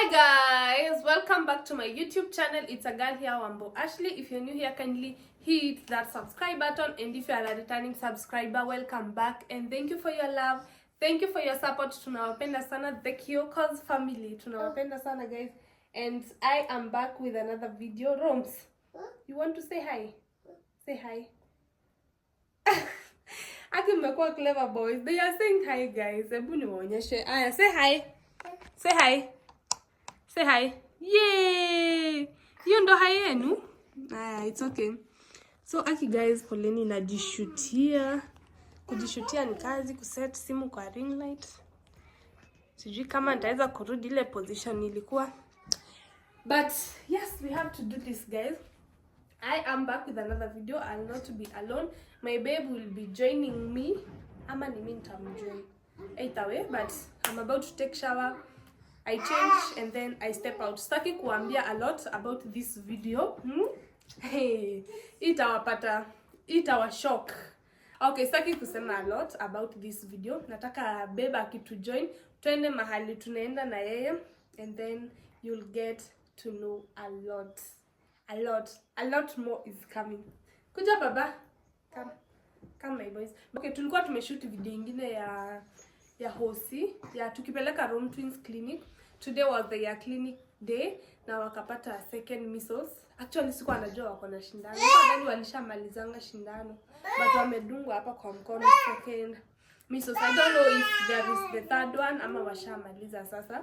Hi guys, welcome back to my YouTube channel. It's a girl here, Wambo Ashley. If you're new here, kindly hit that subscribe button, and if you are a returning subscriber, welcome back and thank you for your love, thank you for your support. Tunawapenda sana, the Kyokos family, tunawapenda sana guys. And I am back with another video. Roms, you want to say hi? Say hi. Aki mmekuwa clever boys, they are saying hi guys. Hebu niwaonyeshe. Aya, say hi. Say hi. Say hi. Yay! Hiyo ndo hai yenu? It's okay. So aki guys, poleni najishutia. Kujishutia ni kazi, kuset simu kwa ring light. Sijui kama nitaweza kurudi ile position nilikuwa. But yes, we have to do this guys. I am back with another video. I'll not be alone. My babe will be joining me. Ama ni mimi nitamjoin. Either way, but I'm about to take shower. I change and then I step out. Sitaki kuambia a lot about this video. Hey, itawa shock. Okay, sitaki kusema a lot about this video. Nataka babe akitujoin, twende mahali tunaenda na yeye, and then you'll get to know a lot. A lot more is coming. Kuja baba. Come my boys. Okay, tulikuwa tumeshoot video ingine ya hosi ya tukipeleka Rome Twins clinic. Today was their clinic day na wakapata second measles. Actually sikuwa najua wako na shindano. Kwa ndani walishamalizanga shindano, but wamedungwa hapa kwa mkono second measles. I don't know if there is the third one ama washamaliza sasa.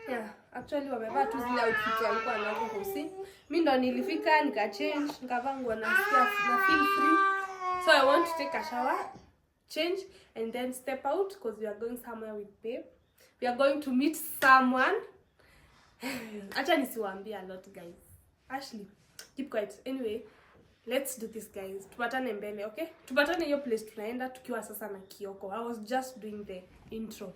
Yeah, actually wamevaa tu zile outfit walikuwa nazo hosi. Mimi ndo nilifika nika change, nikavaa nguo na feel free. So I want to take a shower, change, and then step out because we are going somewhere with babe. We are going to meet someone. Acha nisiwaambie a lot guys. Ashley, keep quiet. Anyway, let's do this guys. Tupatane mbele, okay? Tupatane hiyo place tunaenda tukiwa sasa na Kyoko. I was just doing the intro.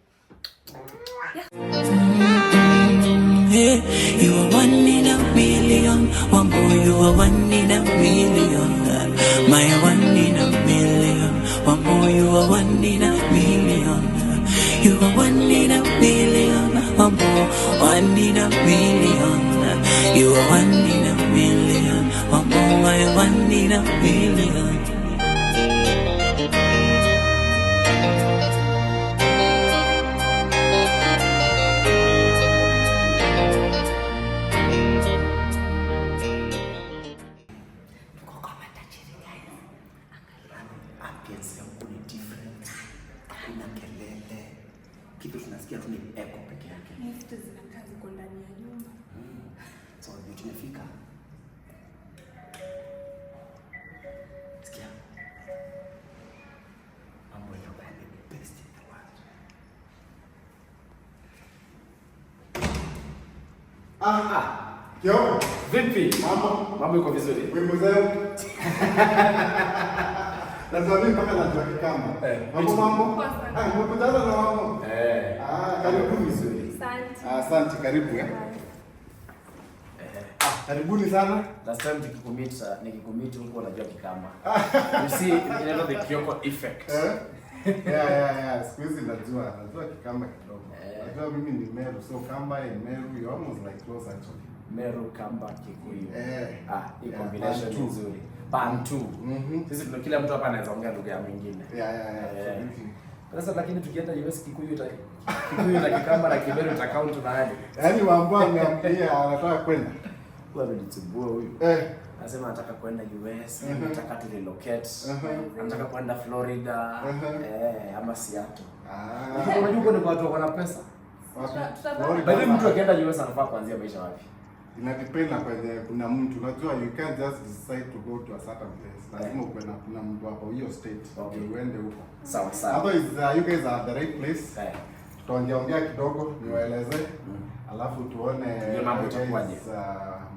Yeah. You are one in a million, one boy, you are one in a million. My one in a million, one boy, you are one in a million. You are one in a million, one boy, one in a million. You are one in a million, one boy, my one in a million. Kitu tunasikia tu ni echo peke yake. Lift zinakaa ziko ndani ya nyumba. So ndio tumefika. Sikia. Mambo yanakuwa the best in the world. Yo, Vipi? Mambo iko vizuri. wimbo zao. Lazima mimi mpaka najua kikamba. Mambo. Mmekutana na wao. Karibu vizuri. Asante. Asante, karibu karibuni sana. Last time nikikumit huko unajua kikamba. You see, inaitwa the Kyoko effect. Yeah. Siku hizi najua kikamba kidogo. Najua mimi ni Meru, so Kamba and Meru, you almost like close actually. Meru, Kamba, Kikuyu. Hii combination Bantu. nzuri. Bantu. Sisi tuna kila mtu hapa anaweza ongea lugha ya mwingine. Yeah. Sasa lakini tukienda US Kikuyu na Kikamba na Kimeru utacount na hadi. Yaani Wambo ananiambia anataka kwenda. Huyu anajitibua huyu. Anasema anataka kwenda US, anataka tu relocate. Anataka kwenda Florida, ama Seattle. Unajua huko ni watu wana pesa. Bali mtu akienda US anafaa kuanzia maisha wapi? Inadependa kwenye kuna mtu. Unajua you can't just decide to go to a certain place. Lazima uwe na kuna mtu hapo hiyo state. Okay. Uende huko. Sawa. Otherwise you guys are at the right place. Tutaongea kidogo niwaeleze. Alafu tuone hiyo mambo itakuwaje.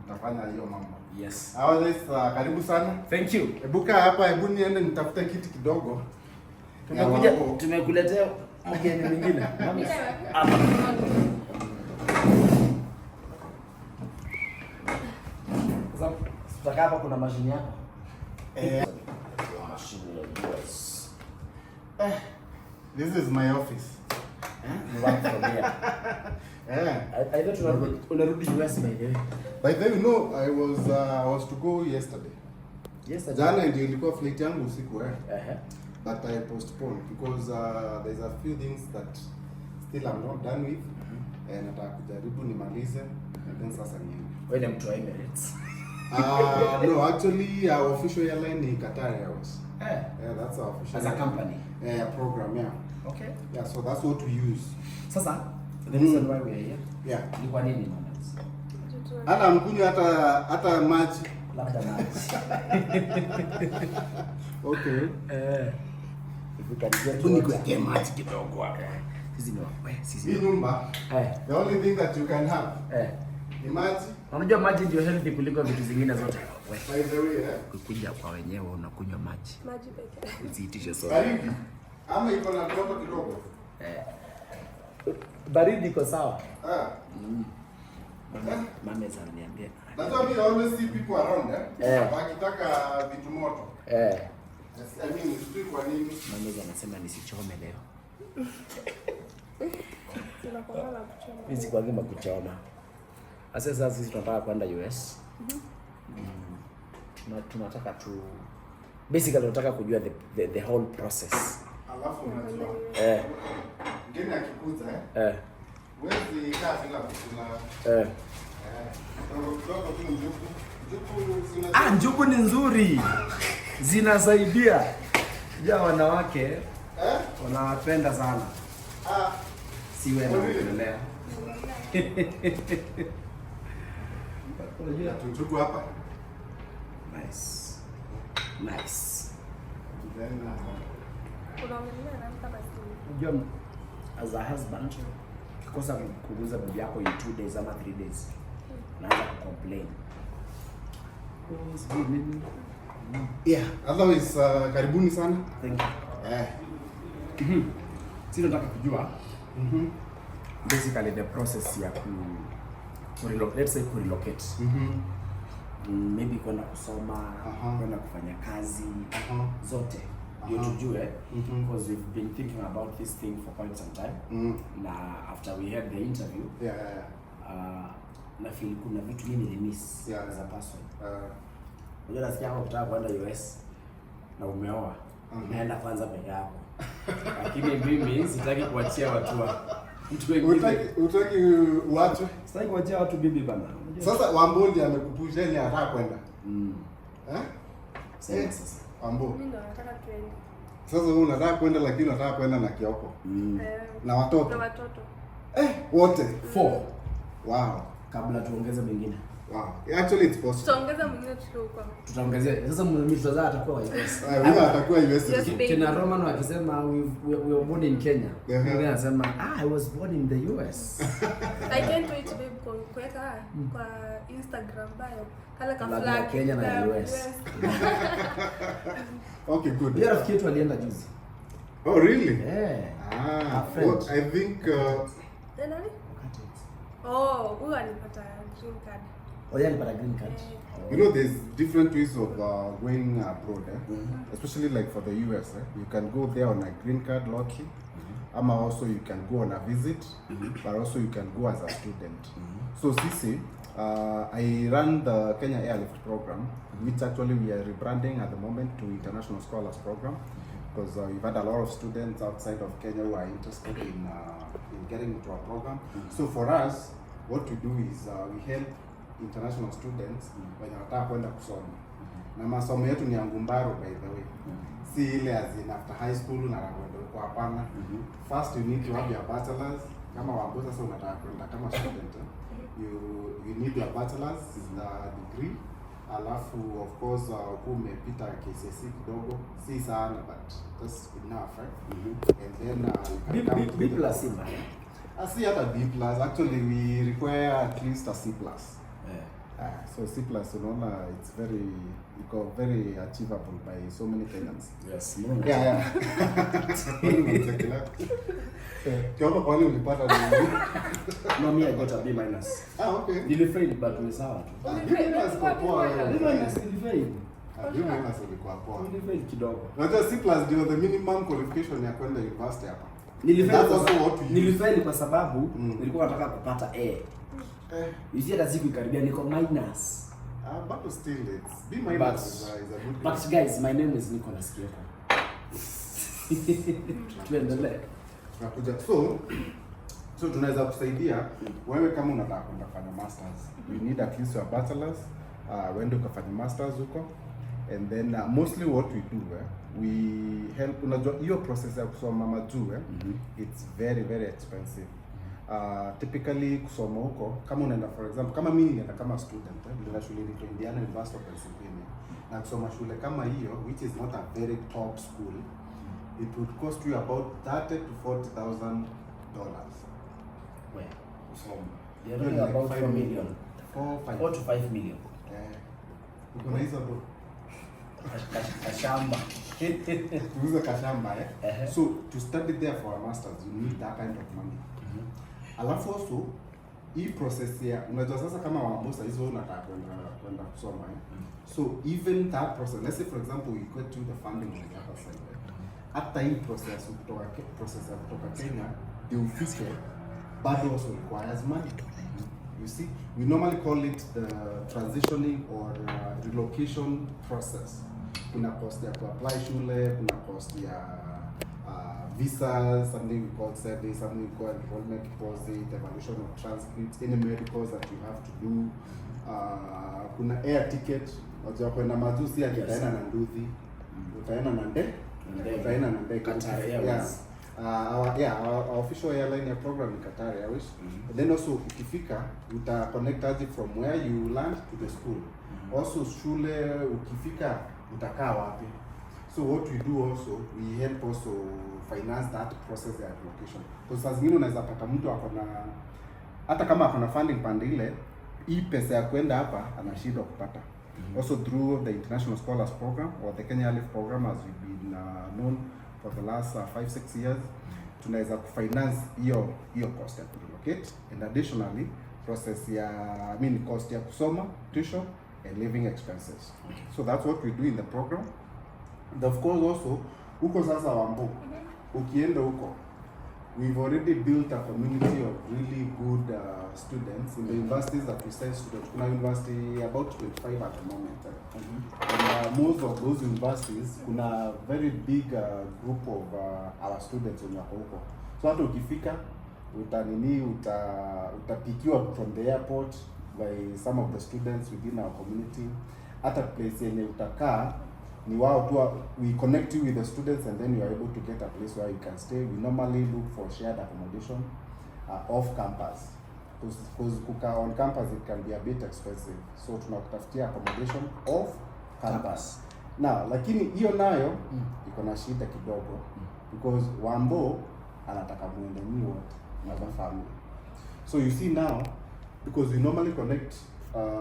Mtafanya hiyo mambo. Yes. Otherwise karibu sana. Thank you. Ebuka hapa, hebu niende nitafute kiti kidogo. Tumekuletea mgeni mwingine. Hapa. Sasa hapa kuna mashine yako. Mashine ya US. This is my office. You work from here. I thought unarudi US by the way. By the way, you know, I was to go yesterday. Yesterday. Jana ndio ilikuwa flight yangu usiku Uh-huh. but I postponed because there's a few things that still I'm not done with. Nataka kujaribu nimalize and then sasa niende. Wewe ni mtu wa Emirates. No, actually our official airline is Qatar Airways. Yeah, that's our official. as a company. Program, yeah. Okay. Yeah, so that's what we use. Sasa the reason why we are here. Yeah. Ni kwa nini mama? Hata mkunywa hata maji. Labda maji. Okay. Nikuwekee maji kidogo hapo. Sisi ni wapi? Sisi. Hii nyumba. The only thing that you can have. Ni maji. Unajua maji ndio healthy kuliko vitu zingine zote. By the way, Ukikuja kwa wenyewe unakunywa maji. Maji pekee. Usiitishe soda. baridi. Ama iko na joto kidogo. Baridi iko sawa. Mama ananiambia. That's why we always see people around, wakitaka vitu moto. I mean, sijui kwa nini. Mama anasema nisichome leo. Tunakuwa na kuchoma. Mimi sikwagi kuchoma. Sasa sisi tunataka kwenda US. Tunataka tu basically tunataka kujua the whole process. Alafu unajua. Ngine akikuza wewe kaa bila kula. Ndogo tu njugu. Njugu ni nzuri. Zinasaidia. Ja wanawake wanawapenda sana. Si wewe unaendelea. Unajua njugu hapa. Nice. Kuna mwingine anampa basi. Unajua as a husband ukikosa kuguza bibi yako in 2 days ama 3 days naanza kucomplain. Yeah, otherwise karibuni sana. Thank you. Sisi tunataka kujua basically the process ya relocate, let's say relocate. Maybe kwenda kusoma, kwenda kufanya kazi, zote. Ndio tujue because we've been thinking about this thing for quite some time. Na after we had the interview, na feel kuna vitu mimi nilimiss as a person. Unajua nasikia hapo kutaka kwenda US na umeoa, naenda kwanza peke yako. Lakini mimi sitaki kuachia watu mtu wengine. Utaki uache? Sitaki kuachia watu bibi bana. Sasa Wambondi amekupusha ni anataka kwenda. Sasa Wambo. Mimi ndo nataka tuende. Sasa wewe unataka kwenda lakini unataka kwenda na Kioko. Na watoto. Na watoto. Wote 4. Wow. Kabla tuongeze mengine. Wow. Actually it's possible. Tutaongeza mwingine tukiwa huko. Tutaongezea. Sasa mimi tutazaa atakuwa US. Wewe atakuwa US. Kina Roman wakisema we were born in Kenya. Mwingine anasema I was born in the US. I can't wait babe kuweka kwa Instagram bio. Kala ka flag Kenya na US. Okay, good. Pia rafiki yetu alienda juzi. Oh really? Well, I think Nani? Huyu alipata green card. Yeye alipata green card. You know, there's different ways of going abroad, especially like for the US. You can go there on a green card lottery, also you can go on a visit, but also you can go as a student. So Sisi, I run the Kenya Airlift program, which actually we are rebranding at the moment to International Scholars Program, because we've had a lot of students outside of Kenya who are interested in getting into our program. So for us, what we do is we help international students wenye wanataka kwenda kusoma. Na masomo yetu ni ya ngumbaro by the way. Si ile as in after high school na kwenda huko hapana. First you need to have your bachelor's. Kama Wambo sasa unataka kwenda kama student, you need your bachelor's degree. Alafu of course umepita KCSE kidogo, si sana but just enough, right? And then B plus C. See at a B plus. Actually, we require at least a C plus. So C plus, it's very achievable by so many Kenyans. Yes. Yeah. Kioko kwani ulipata nini? No, me I got a B minus. Okay. Nilifail but ni sawa tu. Ulikuwa poa. Nilifail kidogo. Unajua C plus ndio the minimum qualification ya kwenda university hapa. Nilifeli kwa sababu nilikuwa nataka kupata A. Hata siku ikaribia niko minus. But still it's be minus is a good. But guys, my name is Nicholas Kioko. Tuendelee. Tunakuja. So tunaweza kusaidia wewe kama unataka kwenda kufanya masters. You need at least your bachelor's. Uende ukafanya masters huko. And then mostly what we do, we help. Unajua hiyo process ya kusoma majuu, it's very very expensive. Typically kusoma huko, kama unaenda for example, kama mimi ninaenda kama student, nilienda shule in Indiana University of Pennsylvania. Na kusoma shule kama hiyo, which is not a very top school, it would cost you about $30,000 to $40,000. Where? Kusoma. You're about 4 million. 4 to 5 million. Kuna hizo ndo kashamba. Tuuze kashamba So to study there for a masters you need that kind of money. Alafu also hii process ya unajua sasa kama wamosa hizo unataka kwenda kusoma So even that process, let's say for example you go to the funding on the other side. After hii process ya kutoka Kenya the ufike bado also requires money. You see, we normally call it the transitioning or relocation process. Kuna cost ya apply shule, kuna cost ya visa, something we call service, something we call enrollment deposit, evaluation of transcripts, any medicals that you have to do. Kuna air ticket, wajua kwenda majuu si utaenda na nduthi, utaenda na ndege, Qatar Airways. Our official airline program in Qatar Airways. And then also ukifika uta connect aje from where you land to the school. Also shule ukifika utakaa wapi. So what we do also, we help also finance that process ya relocation. Because saa zingine unaweza pata mtu akona hata kama akona funding pande ile, hii pesa ya kwenda hapa anashindwa kupata. Also through the International Scholars Program or the Kenya Airlift Program as we've been known for the last 5-6 years, tunaweza kufinance hiyo cost ya relocate, and additionally process ya cost ya kusoma, tuition and living expenses. So that's what we do in the program. And of course also huko sasa Wambo, ukienda huko we've already built a community of really good students in the universities that we send students. Kuna university about 25 at the moment. And most of those universities, kuna very big group of our students wenye wako huko. So hata ukifika, utapikiwa from the airport by some of the students within our community. Hata place yenye utakaa, ni wao tu, we connect you with the students and then you are able to get a place where you can stay. We normally look for shared accommodation off campus. Because kukaa on campus it can be a bit expensive. So tunakutafutia accommodation off campus. Now, lakini hiyo nayo iko na shida kidogo because Wambo anataka muende wote as a family. So you see now, because we normally connect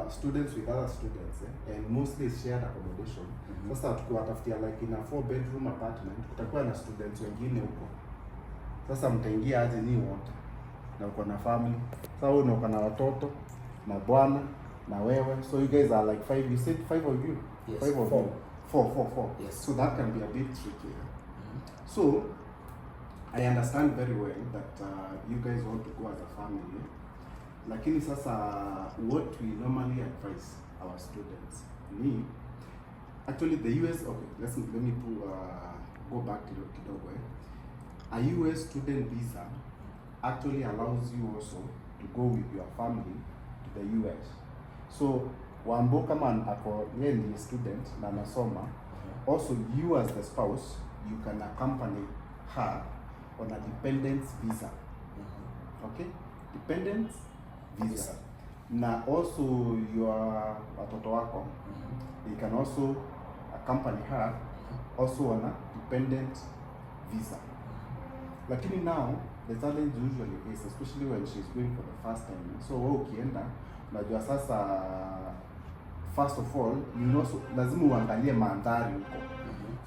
students with other students and mostly shared accommodation. Sasa tukiwatafutia like in a 4-bedroom apartment, kutakuwa na students wengine huko. Sasa mtaingia aje ni wote? Na uko na family. Sasa wewe uko na watoto, na bwana, na wewe. So you guys are like 5, you said 5 of you? Yes, 5 of 4. you. 4. Yes. So that can be a bit tricky. So I understand very well that you guys want to go as a family. Lakini sasa what we normally advise our students actually the US, okay, let me go back to kidogo. A US student visa actually allows you also to go with your family to the US. So Wambo kama ako yeye ni student na anasoma, also you as the spouse, you can accompany her on a dependence visa. Okay? Dependence visa. Na also your watoto wako, you can also accompany her also on a dependent visa. Lakini now the challenge usually is, especially when she's going for the first time. So wewe ukienda, unajua sasa first of all, you know, so lazima uangalie mandhari huko.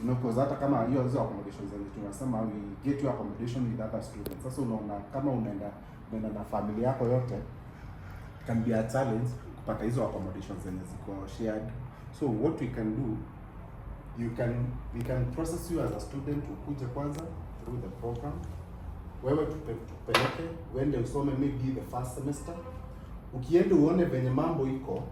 You know, because hata kama hizo accommodations zenye tunasema we get you accommodation with other students. Sasa unaona kama unaenda na familia yako yote, can be a challenge kupata hizo accommodations zenye ziko shared. So what we can do, we can process you as a student ukuje kwanza through the program, wewe tupeleke uende usome maybe the first semester, ukienda uone venye mambo iko,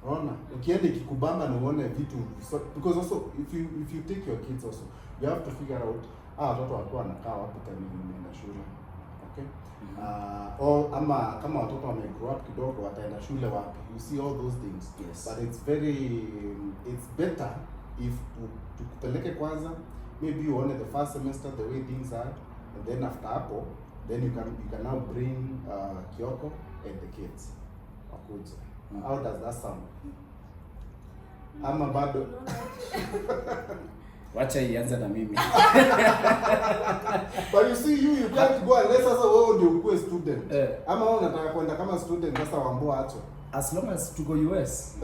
unaona, ukienda ikikubamba na uone vitu, so, because also if you take your kids also you have to figure out watoto wako wanakaa wapi kama shule, okay? Or ama kama watoto wame grow up kidogo wataenda shule wapi, you see all those things. Yes. But it's better if tukupeleke kwanza, maybe you uone the first semester the way things are, and then after hapo then you can now bring Kyoko and the kids wakuja. How does that sound? Ama bado wacha ianze na mimi. But you see, you can't go unless sasa wewe ndio ukue student. Ama wewe unataka kwenda kama student sasa Wamboa acho. As long as tuko US.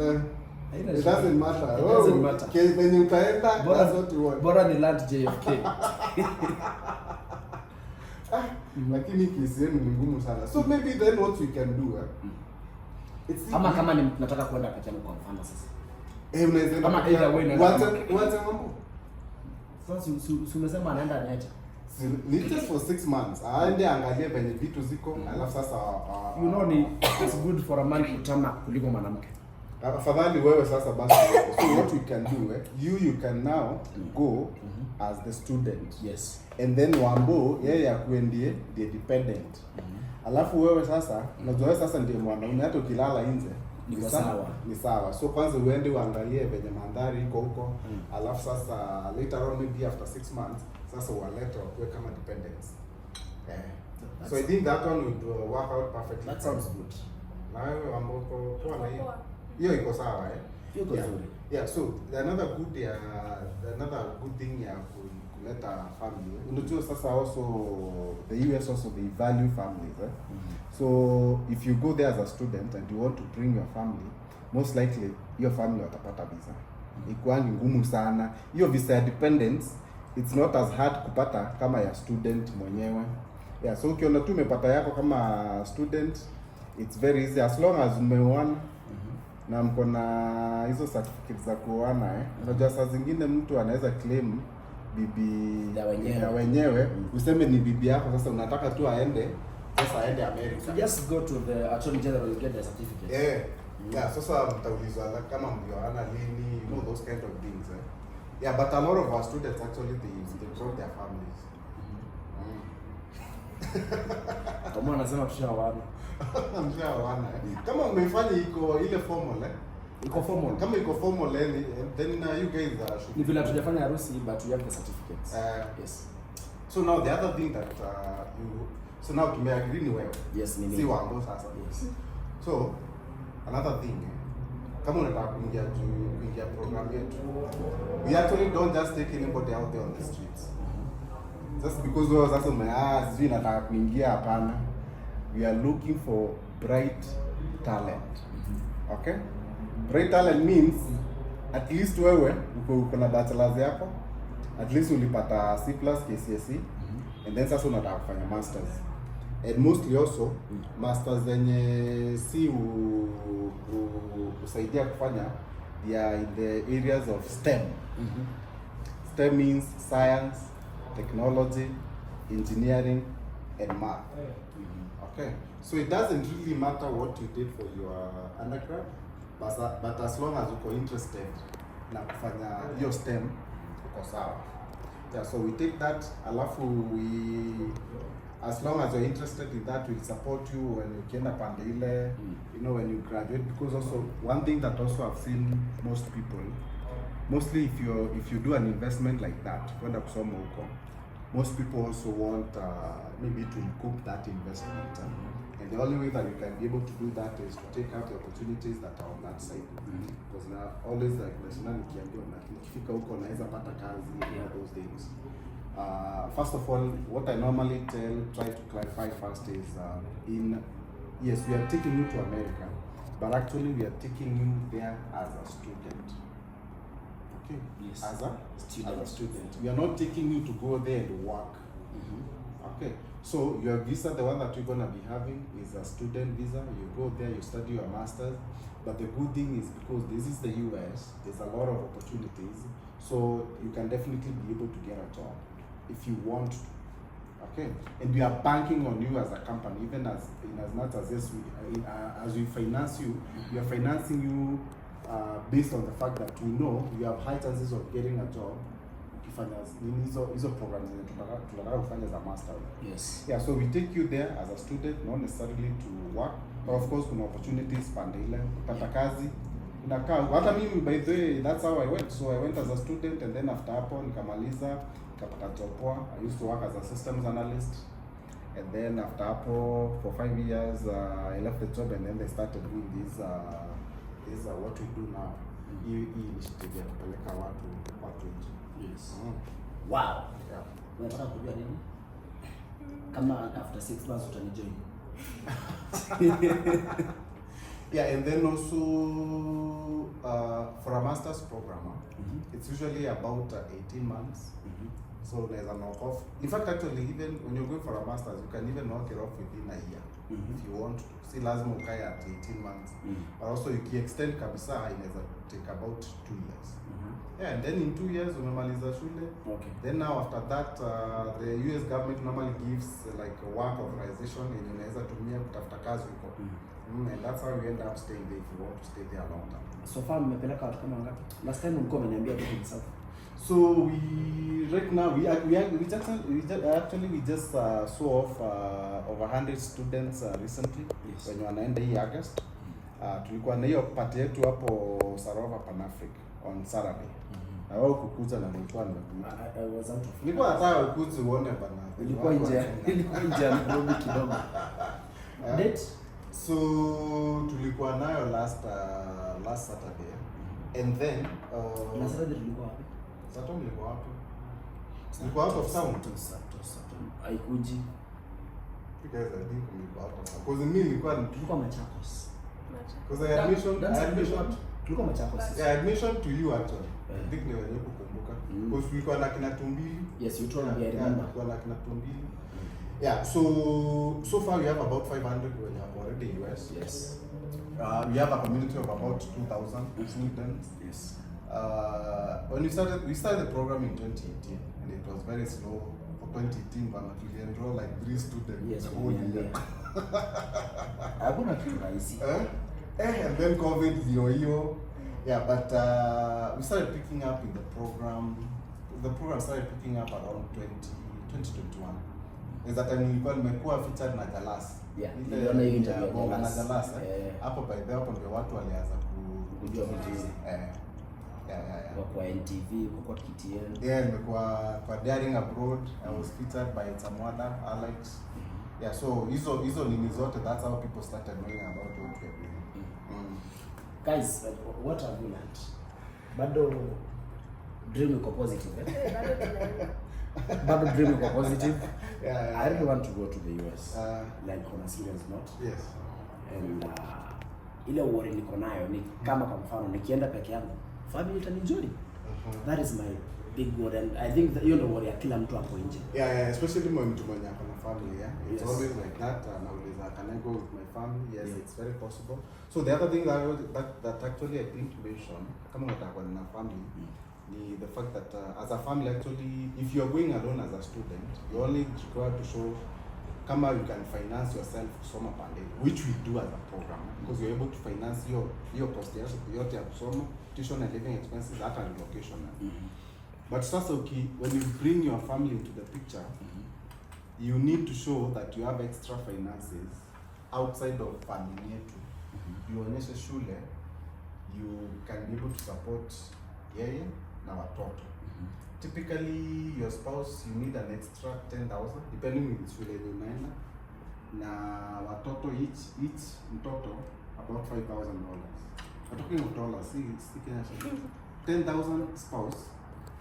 It doesn't matter. It doesn't matter. When utaenda, that's what you want. Bora ni land JFK. Lakini kesi yenu ni ngumu sana. So maybe then what you can do, it's ama kama ni nataka kwenda peke yangu kwa mfano sasa. Unaweza kama either way na wacha mambo. Sasa umesema anaenda nacha. Just for 6 months. Aende angalie venye vitu ziko, alafu sasa you know ni it's good for a man kutana kuliko mwanamke. Afadhali wewe sasa basi. So what you can do, you can now go as the student. Yes. And then Wambo yeye akuendie the dependent. Alafu wewe sasa unajua sasa ndiye mwanaume, hata ukilala nje ni sawa. So kwanza uende uangalie venye mandhari iko huko. Alafu sasa later on maybe after 6 months sasa uwalete wakuwe kama dependents. So I think that one would work out perfectly. That sounds good. Na wewe Wambo kwa na hiyo iko sawa Hiyo iko nzuri. Yeah, so another good thing ya kuleta family. Unajua sasa also the US also they value families. So if you go there as a student and you want to bring your family, most likely your family watapata visa. Ikuwa ni ngumu sana. Hiyo visa ya dependence, it's not as hard kupata kama ya student mwenyewe. Yeah, so ukiona tu umepata yako kama student, it's very easy as long as umeoana na mko na hizo certificates za kuoana. Unajua saa zingine mtu anaweza claim bibi ya wenyewe, useme ni bibi yako, sasa unataka tu aende America. So just go to the Attorney General and get the certificate. Yeah, sasa mtaulizwa kama mlioana lini, you know those kind of things. Yeah, but a lot of our students actually they brought their families. Kama anasema tushaoana. Mshaoana. Kama umefanya iko ile formal iko formal. Kama iko formal then you guys should. Ni vile tujafanya harusi but we have the certificates. Yes. So now the other thing that so now tumeagree ni wewe. Yes, ni mimi. Si Wambo sasa. Yes. So another thing, kama unataka kuingia program yetu, we actually don't just take anybody out there on the streets. Just because wewe sasa sijui nataka kuingia, hapana. We are looking for bright talent. Okay? Bright talent means at least wewe uko na bachelor's yako, at least ulipata C+ KCSE, and then sasa unataka kufanya masters. And mostly also masters zenye si usaidia kufanya they are in the areas of STEM. STEM means science, technology, engineering and math. Okay, so it doesn't really matter what you did for your undergrad, but as long as you're interested na kufanya your STEM, uko sawa. Yeah, so we take that, alafu as long as you're interested in that, we'll support you when you kienda pande ile, you know, when you graduate. Because also one thing that also I've seen most people, mostly if you do an investment like that, kwenda kusoma huko, most people also want maybe to recoup that investment. And the only way that you can be able to do that is to take out the opportunities that are on that side. Because now always like national nikiambiwa na nikifika huko naweza pata kazi, those things. First of all, what I normally try to clarify first is yes, we are taking you to America, but actually we are taking you there as a student. Okay? Yes. As a student. We are not taking you to go there and work. Okay. So your visa, the one that you're gonna be having, is a student visa. You go there, you study your masters. But the good thing is because this is the US, there's a lot of opportunities. So you can definitely be able to get a job if you want to. Okay, and we are banking on you as a company, even as much as yes, as we finance you, we are financing you based on the fact that we know you have high chances of getting a job. Hizo programs tunataka kufanya za master. Yes. Yeah, so we take you there as a student, not necessarily to work, but of course kuna opportunities pande ile kupata kazi. Unakaa hata mimi, by the way, that's how I went. So I went as a student, and then after hapo nikamaliza nikapata job poa. I used to work as a systems analyst, and then after hapo for 5 years I left the job, and then they started doing this what we do now. Hii initiative ya kupeleka watu nje. Yes. Wow. Yeah. Unataka kujua nini? Kama after 6 months utanijoin. Yeah, and then also for a master's program, it's usually about 18 months. So there's a knock off. In fact, actually, even when you're going for a master's, you can even knock it off within a year if you want to. See, lazima ukae at 18 months. But also, you can extend kabisa, inaweza take about 2 years. Yeah, and then in 2 years, umemaliza shule. Okay. Then now after that, the US government normally gives like a work authorization, and unaweza tumia kutafuta kazi huko. And that's how you end up staying there if you want to stay there long term. So far mmepeleka watu kama ngapi? Last time ulikuwa umeniambia tu ni South. So right now we just saw off over 100 students recently. Yes. When wanaenda hii August. Tulikuwa na hiyo party yetu hapo Sarova Pan Africa on Saturday. Na wao kukuja na nilikuwa nimekuja. I was out of. Nilikuwa nataka ukuze uone bana. Ilikuwa nje ya Nairobi kidogo. Date? So tulikuwa nayo last Saturday, and then Na Saturday tulikuwa wapi? Saturday nilikuwa wapi? Nilikuwa out of town. Haikuji. Because I think nilikuwa out of town. Because mimi nilikuwa Machakos. because I admission Tulikuwa Machakos. Yeah, admission to you actually. I think ni wenye kukumbuka. Because tulikuwa na kina Tumbili. Yes, you told me, I remember. Tulikuwa na kina Tumbili. Yeah, so far we have about 500 when you have already US. Yes. We have a community of about 2,000 students. Yes. When we started the program in 2018, and it was very slow. For 2018, but we enrolled like 3 students. Yes, the whole year. Hakuna kitu rahisi. And then COVID, yeah, but we started picking up in the program. The program started picking up around 2021. Is that time nilikuwa nimekuwa featured na Jalas. Yeah. Niliona hiyo interview na ya Jalas. Hapo by the hapo ndio watu walianza kujua vitu hizi. Yeah. Kwa NTV, kwa KTN. Yeah, nimekuwa kwa Daring Abroad. I was featured by Samwada, Alex. Yeah, so hizo nini zote, that's how people started knowing about what we're doing. Guys, what have you learned? Bado dream iko positive, eh? Bado dream iko positive. Yeah. I really want to go to the US. Like on a serious note. Yes. And ile worry niko nayo ni kama kwa mfano nikienda peke yangu, family itanijui. That is my big worry, and I think that hiyo ndio worry ya kila mtu hapo nje. Yeah, especially mtu mwenye ako na family, yeah. It's Yes. always like that. Nauliza, can I go with my family? Yes, it's very possible. So the other thing that actually I think to mention, kama unataka na family, ni the fact that as a family actually, if you are going alone as a student, you only required to show kama you can finance yourself kusoma pande, which we do as a program, because you're able to finance your cost yote ya kusoma, tuition and living expenses, hata relocation. But sasa when you bring your family into the picture, you need to show that you have extra finances outside of family yetu. Uonyeshe shule, you can be able to support yeye na watoto. Typically your spouse, you need an extra 10,000 depending with shule yenye unaenda, na watoto each mtoto about $5,000. We're talking of dollars, si Kenya shillings. 10,000 spouse,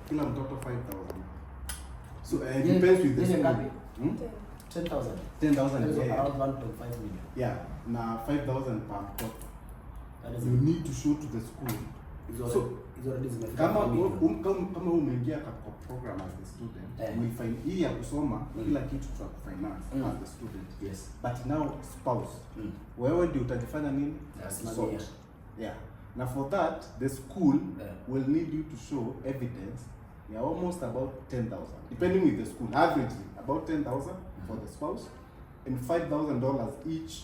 kila mtoto 5,000. So it depends with the school. 10,000. 10,000 Yeah. Around 1.5 million. Yeah, na 5,000 per mtoto. That is You need to show to the school. So kama umeingia kwa program as the student, we find hii ya kusoma kila kitu cha kufinance as the student. Yes. But now spouse, wewe ndio utajifanya nini? Nasimamia. Yeah. Now for that, the school will need you to show evidence. Yeah, almost about 10,000, depending with the school. Averagely, about 10,000 for the spouse and $5,000 each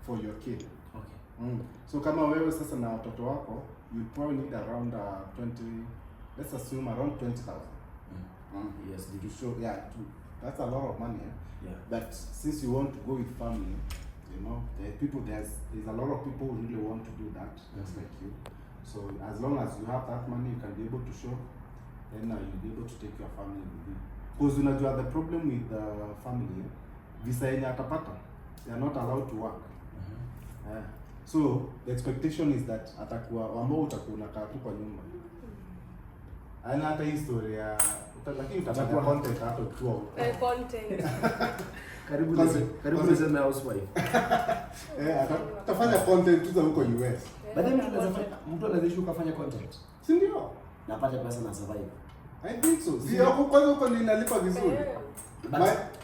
for your kid. Okay. So kama wewe sasa na watoto wako, you probably need around 20, let's assume around 20,000. Yes, To show, that's a lot of money. Yeah. But since you want to go with family, you know, there's a lot of people who really want to do that, just like you. So as long as you have that money, you can be able to show, then you'll be able to take your family with you. Because unajua the problem with the family, visa yenye atapata, they are not allowed to work. So the expectation is that atakuwa ambao utakuwa unakaa tu kwa nyumba. Ana hata historia, lakini utapata content hapo tu. Content. Karibu niseme housewife. Atafanya content tu za huko US. But then mtu anaweza kufanya content. Si ndio? Napata pesa na survive. I think so. Si hapo kwanza huko ni inalipa vizuri. But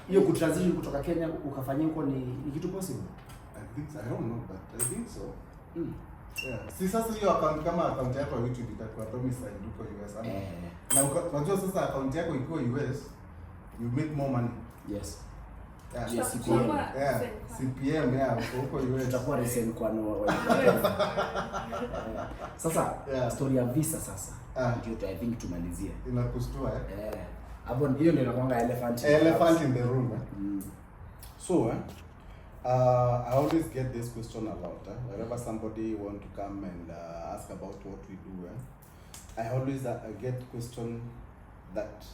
hiyo kutransition kutoka Kenya ukafanyia huko ni kitu possible? I don't know, but I think so. Yeah. Si sasa hiyo account kama account yako ya YouTube itakuwa domicile huko US ama. Na unajua sasa account yako ikiwa US, you make more money. Yes. Yeah. Yes, CPM huko US itakuwa recent kwa no. Sasa story ya visa sasa. Ndio I think tumalizie. Inakustua hapo hiyo ndio inakuanga elephant in the room. So I always get this question a lot. Whenever somebody want to come and ask about what we do, I always get question that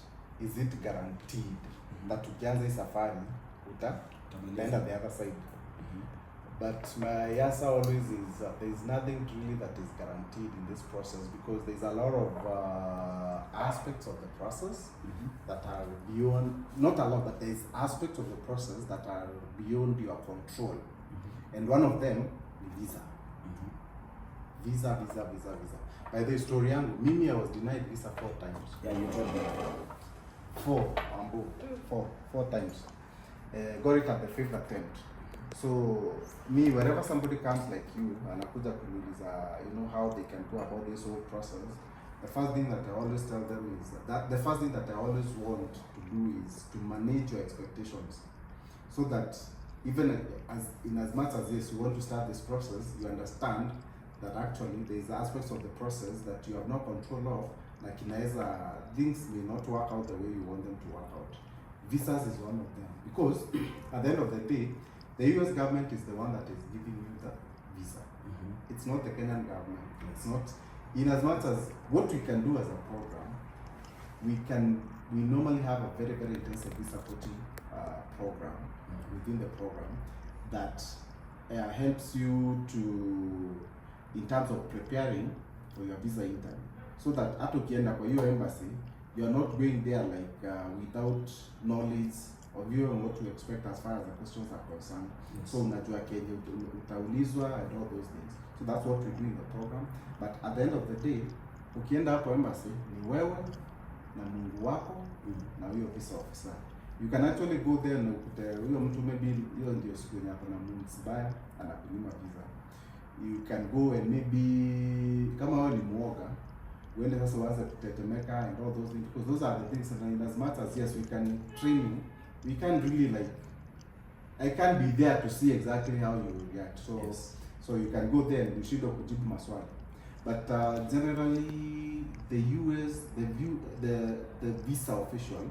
is it guaranteed that ukianza hii safari utaenda the other side. But my answer always is there is nothing really that is guaranteed in this process, because there is a lot of aspects of the process that are beyond, not a lot, but there is aspects of the process that are beyond your control. And one of them is visa. Visa. By the story yangu, mimi I was denied visa 4 times. Yeah, you told me. 4 times. Got it at the 5th attempt. So me, wherever somebody comes like you and anakuja kuniuliza, you know, how they can go about this whole process, the first thing that I always tell them is that the first thing that I always want to do is to manage your expectations, so that even as much as yes, you want to start this process, you understand that actually there is aspects of the process that you have no control of, like things may not work out the way you want them to work out. Visas is one of them, because at the end of the day, the US government is the one that is giving you the visa. It's not the Kenyan government. It's not, in as much as what we can do as a program, we normally have a very, very intensive visa supporting program within the program that helps you in terms of preparing for your visa intern, so that hata ukienda kwa hiyo embassy, you are not going there like without knowledge of you and what to expect as far as the questions are concerned. Yes. So unajua Kenya utaulizwa and all those things. So that's what we do in the program. But at the end of the day, ukienda hapo embassy ni wewe na Mungu wako na huyo visa officer. You can actually go there na ukute huyo mtu maybe hiyo ndio siku yenye ako na mood mbaya anakunyima visa. You can go and maybe kama wewe ni muoga, uende sasa uanze kutetemeka and all those things, because those are the things that in as much as yes we can train you, we can't really like, I can't be there to see exactly how you react. So yes. So you can go there and ushindo kujibu maswali. But generally the US, the visa official,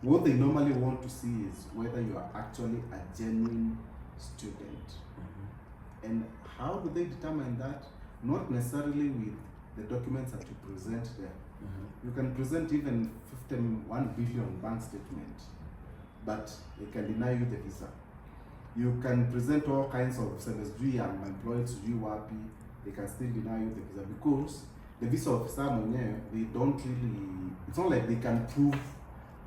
what they normally want to see is whether you are actually a genuine student. And how do they determine that? Not necessarily with the documents that you present there. You can present even 1 billion bank statement, but they can deny you the visa. You can present all kinds of SMSG, I'm employed to do wapi, they can still deny you the visa, because the visa officer mwenyewe, they don't really, it's not like they can prove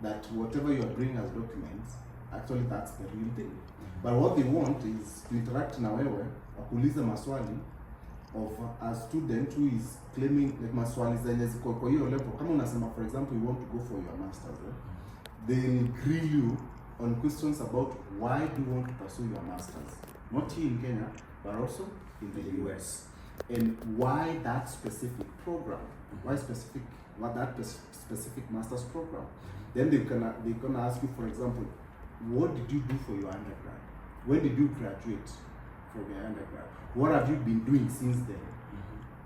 that whatever you are bringing as documents, actually that's the real thing. But what they want is to interact na wewe, wakuulize maswali of a student who is claiming like maswali zenye ziko kwa hiyo level. Kama unasema for example you want to go for your masters, they'll grill you on questions about why do you want to pursue your masters, not here in Kenya but also in the US, and why that specific program, why that specific master's program. Then they're gonna ask you, for example, what did you do for your undergrad? When did you graduate from your undergrad? What have you been doing since then?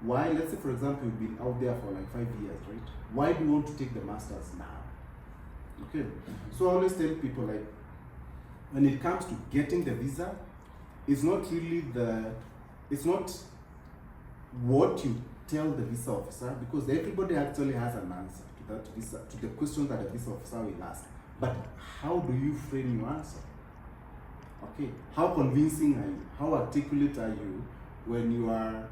Why, let's say for example, you've been out there for like 5 years, right? Why do you want to take the masters now? Okay. So I always tell people, like, when it comes to getting the visa, it's not really it's not what you tell the visa officer, because everybody actually has an answer to that visa, to the question that the visa officer will ask. But how do you frame your answer? Okay, how convincing are you? How articulate are you when you are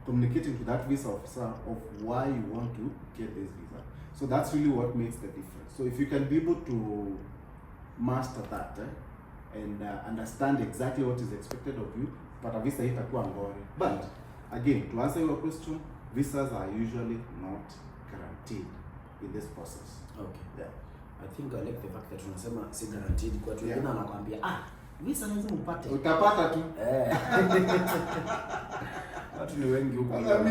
communicating to that visa officer of why you want to get this visa? So that's really what makes the difference. So if you can be able to master that and understand exactly what is expected of you, but a visa itakuwa ngori. But again, to answer your question, visas are usually not guaranteed in this process. Okay. Yeah. I think I like the fact that tunasema si guaranteed kwa watu wengine wanakuambia visa lazima upate. Utapata tu. Watu ni wengi huko. I mean,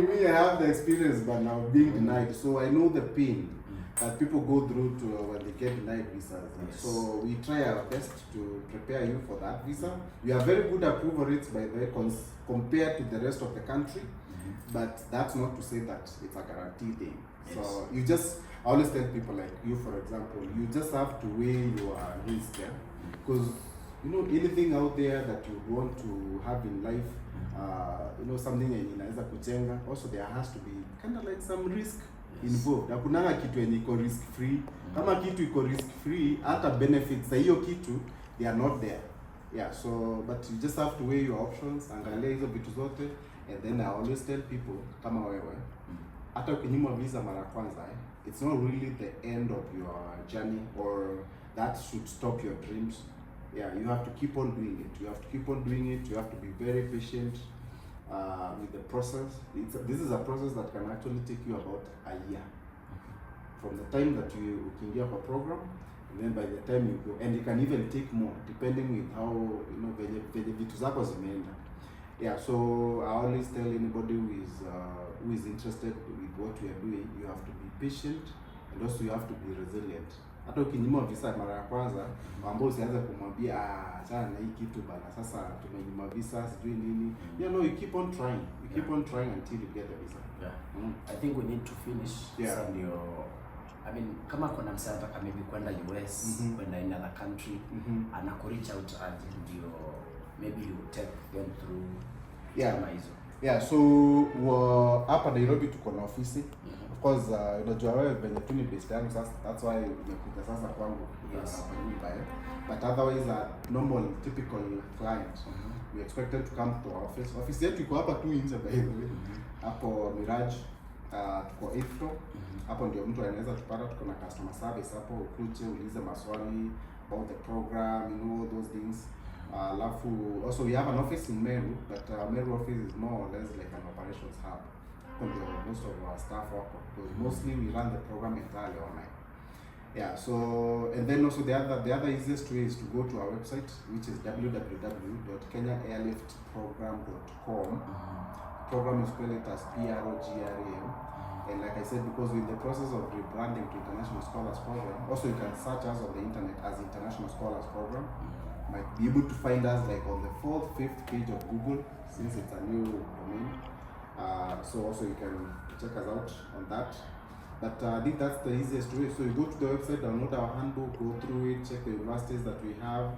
me, I have the experience, but now being denied, so I know the pain that people go through to when they get denied visas. Yes. So we try our best to prepare you for that visa. We have very good approval rates, by the way, compared to the rest of the country. But that's not to say that it's a guarantee thing. Yes. So you just, I always tell people like you, for example, you just have to weigh your risk, because you know, anything out there that you want to have in life, you know, something inaweza kujenga, also there has to be kind of like some risk involved. Hakunanga kitu yenye iko risk free. Kama kitu iko risk free, hata benefits za hiyo kitu they are not there. Yeah, so but you just have to weigh your options, angalia hizo vitu zote, and then I always tell people kama wewe hata ukinyimwa visa mara kwanza, it's not really the end of your journey or that should stop your dreams. Yeah, you have to keep on doing it. You have to keep on doing it. You have to be very patient with the process. This is a process that can actually take you about a year. From the time that you can get a program, and then by the time you go, and it can even take more, depending with how, you know, venye vitu zako zimeenda. Yeah, so I always tell anybody who is interested with what we are doing, you have to be patient, and also you have to be resilient. Hata ukinyima visa mara ya kwanza, ambao usianze kumwambia sana na hii kitu bana, sasa tumenyima visa sijui nini. You know, you keep on trying. You keep on trying until you get the visa. Yeah. I think we need to finish. Sasa ndio, I mean, kama kuna msee anataka maybe kwenda US, kwenda in another country, anakureach out aje ndio maybe you take them through kama hizo. Yeah, so hapa Nairobi tuko na ofisi. Of course, unajua wewe venye tu ni based yangu sasa, that's why nimekuja sasa kwangu. Yes. But otherwise a normal typical client, we expected to come to our office. Office yetu iko hapa tu nje by the way. Hapo Mirage, tuko 8th floor. Hapo ndio mtu anaweza tupata, tuko na customer service hapo, ukuje ulize maswali about the program, you know, those things. Also we have an office in Meru, but Meru office is more or less like an operations hub. Most of our staff work, because mostly we run the program entirely online. Yeah, so and then also the other easiest way is to go to our website, which is www.kenyaairliftprogram.com. Program is spelled as PROGRAM. And like I said, because we're in the process of rebranding to International Scholars Program, also you can search us on the internet as International Scholars Program. Might be able to find us like on the 4th, 5th page of Google, since it's a new domain. So also you can check us out on that. But I think that's the easiest way. So you go to the website, download our handbook, go through it, check the universities that we have,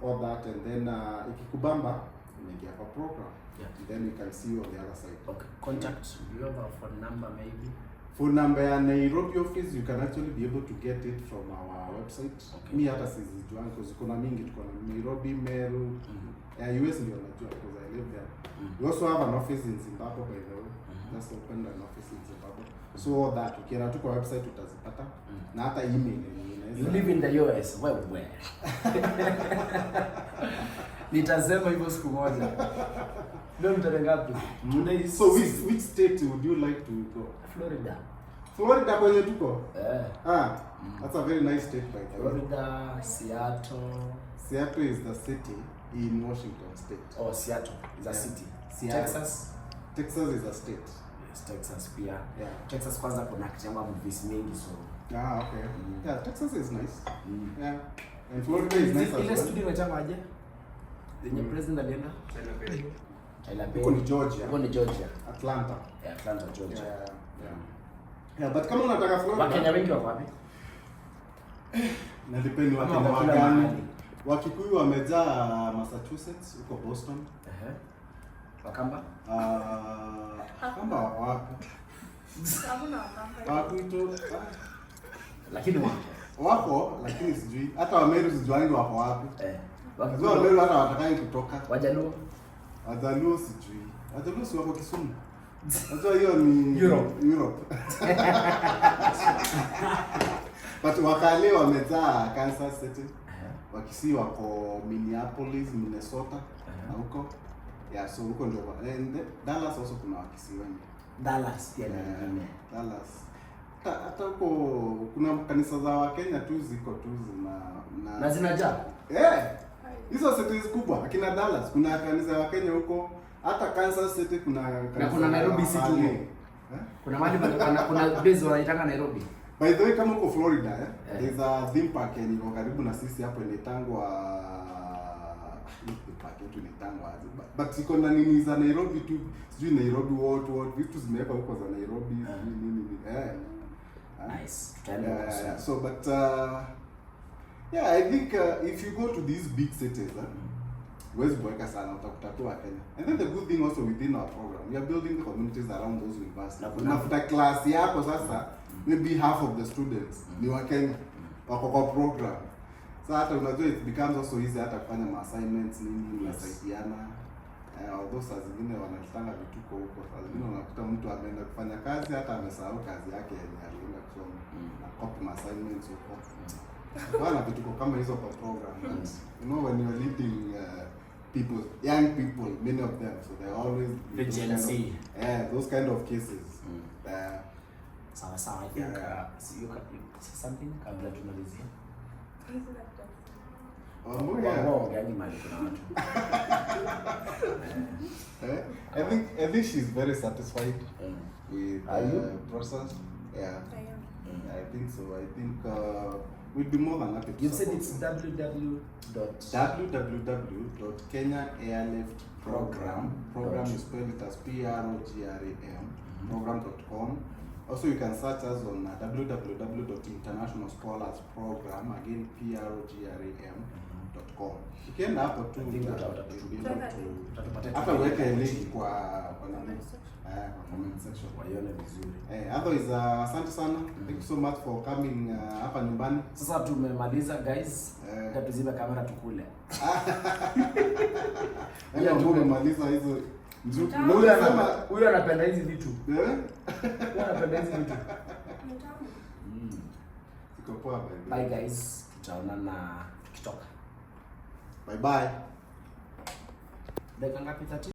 all that, and then ikikubamba, unaingia kwa program. Yeah. And then you can see you on the other side. Okay. Contact. Do you have a phone number maybe? Phone number ya Nairobi office, you can actually be able to get it from our website. Okay. Mi hata sizijuani because kuna mingi, tuko na Nairobi, Meru, US ndio najua because I live there. We also have an office in Zimbabwe by the way. Just opened an office in Zimbabwe. So all that, ukienda tu kwa website utazipata. Na hata email inaweza. You live in the US, where? Nitasema hivyo siku moja. Ndio mtaenda ngapi? So which state would you like to go? Florida. Florida kwenye tuko? That's a very nice state by the way. Florida, Seattle. Seattle is the city in Washington state. Oh, Seattle is a city. Seattle. Texas is a state. Yes, Texas pia. Yeah. Texas kwanza kuna kitamba movies mingi so Okay. Yeah, Texas is nice. Yeah. And Florida is nice as Ile well. studio inaitwa aje? Yenye president alienda? Tyler Perry. Huko ni Georgia. Huko ni Georgia. Atlanta. Yeah, Atlanta, Georgia. Yeah, but kama unataka Florida, Wakenya wengi wako wapi? na depend Wakenya Ama kila wagani. mahali. Wakikuyu wamejaa Massachusetts, huko Boston. Wakamba? Kamba wako. Hamna wakamba. Wakuito. Lakini Wako, lakini sijui. Hata Wameru sijuangi wako wapi. Wajua Wakikuyu. Wameru hata watakai kutoka. Wajaluo? Wajaluo sijui. Wajaluo si wako Kisumu. Unajua hiyo ni Europe. But wakale wamejaa Kansas City. Wakisii wako Minneapolis, Minnesota na huko. Yeah, so huko ndio. And Dallas also kuna Wakisii wengi. Dallas pia ni Dallas. Hata huko kuna kanisa za Wakenya tu ziko tu na zinajaa. Hizo cities kubwa. Akina Dallas kuna kanisa ya Wakenya huko. Hata Kansas City kuna kanisa. Na kuna Nairobi City. Kuna mahali kuna base wanaitanga Nairobi. By the way, kama uko Florida, there's a theme park yenye iko karibu na sisi hapo inaitangwa park yetu inaitangwa. But iko na nini za Nairobi tu. Sijui Nairobi what vitu zimewekwa huko za Nairobi, nini. Nice. Yeah. So but yeah, I think if you go to these big cities, huwezi boeka sana utakutatua Kenya. And then the good thing also within our program, we are building the communities around those universities. Unafuta class yako sasa, maybe half of the students ni wa Kenya wako kwa program. Sasa hata unajua it becomes also easy hata kufanya assignments nini mnasaidiana. Although saa zingine wanakitanga vituko huko, saa zingine unakuta mtu ameenda kufanya kazi hata amesahau kazi yake yenye alienda kusoma na copy assignments huko. Wana vituko kama hizo kwa program. You know when you're leading people, young people, many of them, so they always the Gen Z. Those kind of cases. Sawa, I think you say something kabla tumalizie. I think she's very satisfied with the process. Yeah. I think so. I think we'd be more than happy to. You said it's www.kenyaairliftprogram. Program you spell it as program. Program.com. Also, you can search us on www.internationalscholarsprogram, again program.com. Ukienda hapo tu hata uweke link kwa comment section waione vizuri. Otherwise, asante sana. Thank you so much for coming hapa nyumbani. Sasa tumemaliza guys. Tuzime kamera tukule. Tumemaliza hizo. Huyu anapenda hizi vitu. Huyu anapenda hizi vitu. Iko poa bye. Bye guys. Tutaonana tukitoka. Bye bye. Dakika ngapi? 30.